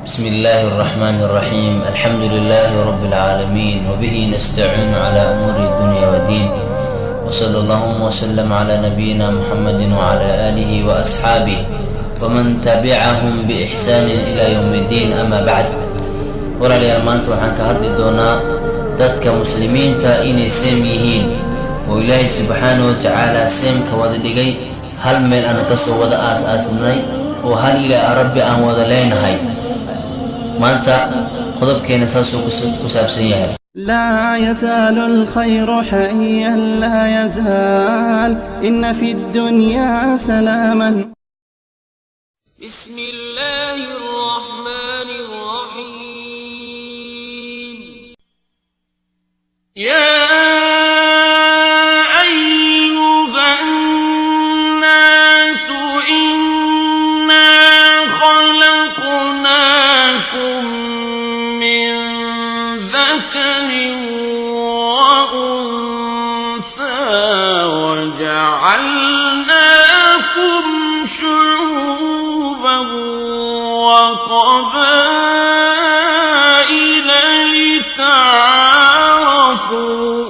بسم الله الرحمن الرحيم. الحمد لله رب العالمين، وبه نستعين على أمور الدنيا والدين، وصلى الله وسلم على نبينا محمد وعلى آله وأصحابه ومن تبعهم بإحسان إلى يوم الدين. أما بعد، walaalayaal maanta waxaan ka hadli doonaa dadka muslimiinta inay seem yihiin oo ilaahay subxaanahu wa tacaala seemka wada dhigay, hal meel aan ka soo wada aas-aasnay oo hal ilaa rabbi aan wada leenahay. maanta qodobkeena saasuu ku saabsan yahay. لا يزال الخير حيا لا يزال إن في الدنيا سلاما. بسم الله الرحمن الرحيم. يا أيها الناس إنا خلقناكم من ذكر وأنثى وجعلناكم شعوبا وقبائل لتعارفوا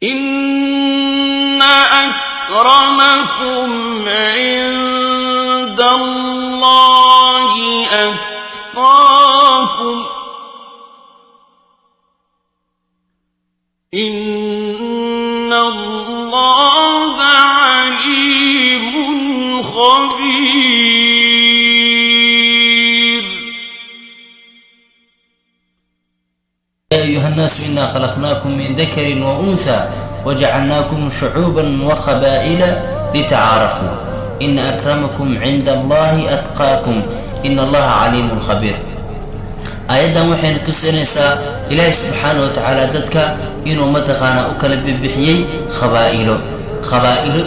إن أكرمكم عند الله أتقاكم إن الله عليم خبير. يا أيها الناس إنا خلقناكم من ذكر وأنثى وجعلناكم شعوبا وقبائل لتعارفوا إن أكرمكم عند الله أتقاكم إن الله عليم خبير. آياdan waxayna tusinaysaa ilaahay subxaanahu wa tacaala dadka inuu mataqaana u kala bixiyay qabaa'ilo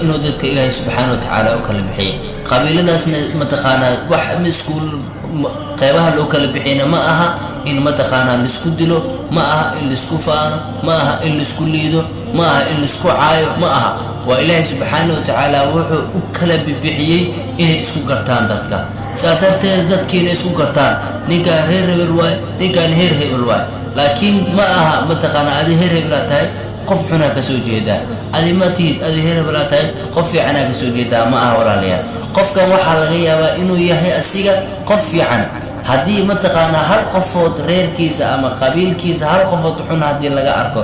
inuu dadka ilaahay subxaanahu wa tacaala u kala bixiyay. qabiiladaasna mataqaana wax isku qeybaha loo kala bixiyna ma aha in mataqaana la isku dilo, ma aha in la isku faano, ma aha in la isku liido, ma aha in la isku caayo, ma aha. waa ilaahay subxaanahu wa tacaala wuxuu u kala bixiyay inay isku gartaan dadka. saa darteed dadkiina isku gartaan, ninkaan reer hebel waay, ninkaan heer hebel waay. laakiin ma aha mataqaana adi heer hebelaa tahay qof xunaa ka soo jeedaa, adi ma tihid adi heer hebelaa tahay qof fiicanaa ka soo jeedaa, ma aha walaalayaal. qofkan waxaa laga yaabaa inuu yahay asiga qof fiican. haddii mataqaana hal qofood reerkiisa ama qabiilkiisa hal qofood xun haddii laga arko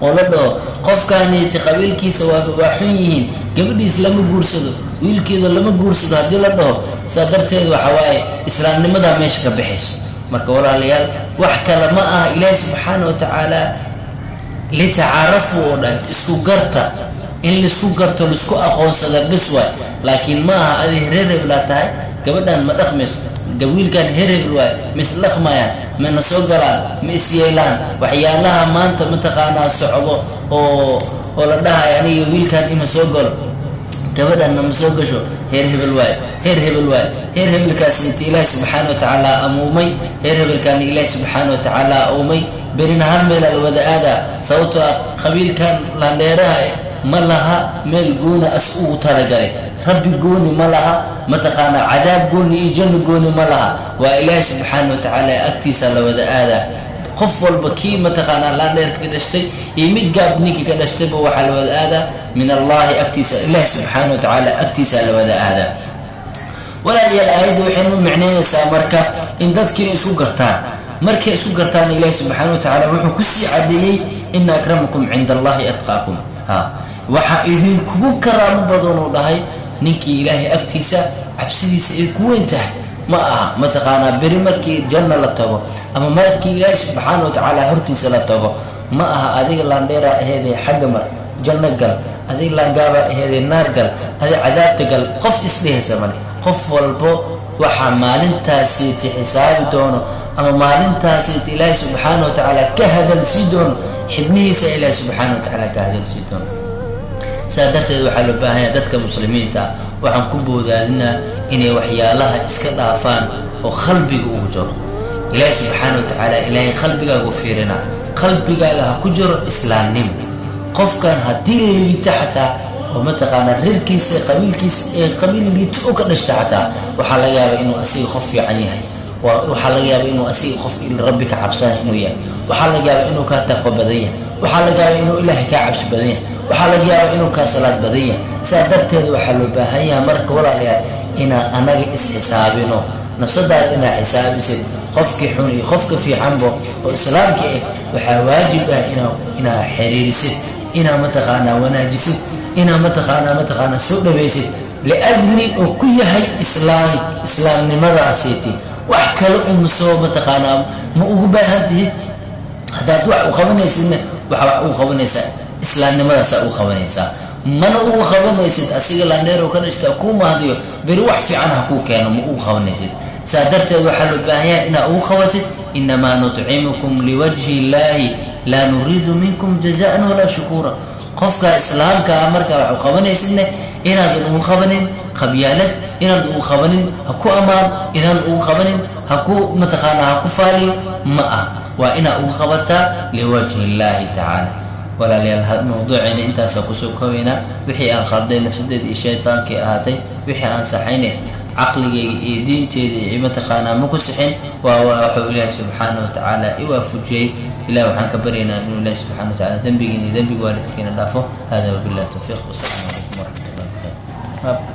oo la dhaho qofkaaniiti qabiilkiisa waa xun yihiin, gabadhiis lama guursado, wiilkeeda lama guursado haddii la dhaho, saa darteed waxa waaye islaamnimadaa meesha ka baxayso. marka walaalayaal wax kale ma aha, ilaahi subxaanahu wa tacaala litacaarafu oo dhahay isku garta, in laisku garto laisku aqoonsada bis waay. laakiin ma aha adi reer hebelaa tahay gabadhan ma dhaqmayso, wiilkan heer hebel waay, ma isdhaqmayaan, mana soo galaan, ma isyeelaan. waxyaalaha maanta mataqaanaa socdo oo la dhahay aniga wiilkan ima soo galo, gabadhanna ma soo gasho, heer hebel waay, heer hebel waay. heer hebelkaas inta ilaahi subxaana wa tacaala amuumay, heer hebelkaana ilaahi subxaana wa tacaala amuumay. berina hal meelaa la wada aadaa, sababtoo ah qabiilkan landheeraha ma laha meel gooni as ugu talagalay. rabbi gooni ma laha, mataqaana cadaab gooni iyo janno gooni ma laha. waa ilaahi subxaana wa tacaala agtiisa la wada aadaa. qof walba kii mataqaana landheerka ka dhashtay iyo mid gaab ninkii ka dhashtayba waxaa la wada aadaa min allahi agtiisa, ilaahi subxaana wa tacaala agtiisa la wada aadaa. walaalayaal aayadda waxay nu micnaynaysaa marka in dadkiina isku gartaan. markay isku gartaan ilaahi subxaana wa tacaala wuxuu kusii cadeeyey ina akramakum cinda allahi atqaakum. waxaa idinkugu karaamo badan uu dhahay ninkii ilaahay agtiisa cabsidiisa ay ku weyn tahay. ma aha mataqaanaa beri markii janno la tago ama markii ilaahay subxaana wa tacaala hortiisa la tago, ma aha adiga laandheeraa aheedee xagga mar janno gal, adiga laangaabaa aheedee naar gal, adiga cadaabta gal, qof isdhehaysa male. qof walbo waxaa maalintaasiiti xisaabi doono ama maalintaasiiti ilaahay subxaana wa tacaala ka hadalsii doono, xibnihiisa ilaahay subxaana wa tacaala ka hadalsii doono. saa darteed waxaa loo baahan yahay dadka muslimiinta waxaan ku boodaadinaa inay waxyaalaha iska dhaafaan oo qalbiga ugu jiro. ilaahay subxaana wa tacaala ilaahay qalbigaagu fiirina, qalbigaaga ha ku jiro islaamnimo. qofkan haddii liita xataa ومتقانا ريركيس قبيل ليتو كدشتا حتى waxa laga yaabaa inuu asiga qof fiican yahay waxa laga yaabaa inuu asiga qof rabbi ka cabsan inuu yahay waxa laga yaabaa inuu ka taqwa badan yahay waxa laga yaabaa inuu ilaahay ka cabsi badan yahay waxa laga yaabaa inuu ka salaad badan yahay sadarteed waxa loo baahan yahay marka walaalayaal ina anaga isxisaabino nafsadaada ina xisaabisid qofkii xun iyo qofka fiicanbo oo islaamka waxa waajib ah ina xiriirisid ina mataqaana wanaajisid ina mataqaana soo dhaweysid لأجل وكل هاي إسلام لماذا أسيتي وأحكال سو متقانا مؤقبة هذه هذا دوح وخبنيس وخبنيس إسلام لماذا سأخبنيس من أخبنيس أسيق لندير وكان اشتاكوم هذه بروح في عنها كو كانوا مؤخبنيس سادرت وحل الباهية إن أخوتت إنما نطعمكم لوجه الله لا نريد منكم جزاء ولا شكورا قفك إسلام كأمرك وخبنيس inaad ugu qabanin qabyaalad inaad ugu qabanin haku amaan inaad ugu qabanin haku mataqaana haku faali ma waa ina ugu qabata liwajhi Ilaahi ta'ala wala liyal mawduucina intaas ku soo koobina wixii aan khalday nafsadeed iyo shaytaankii ahaatay wixii aan saxayne aqligeyga iyo diinteeda iyo mataqaana ma ku sixin waa wuxuu Ilaahi subhanahu wa ta'ala iwaafujiyay ilaa waxaan ka bareenaa inuu Ilaahi subhanahu wa ta'ala dambiga waalidkeena dhaafo hada billahi tawfiiq wa salaamu alaykum wa rahmatullahi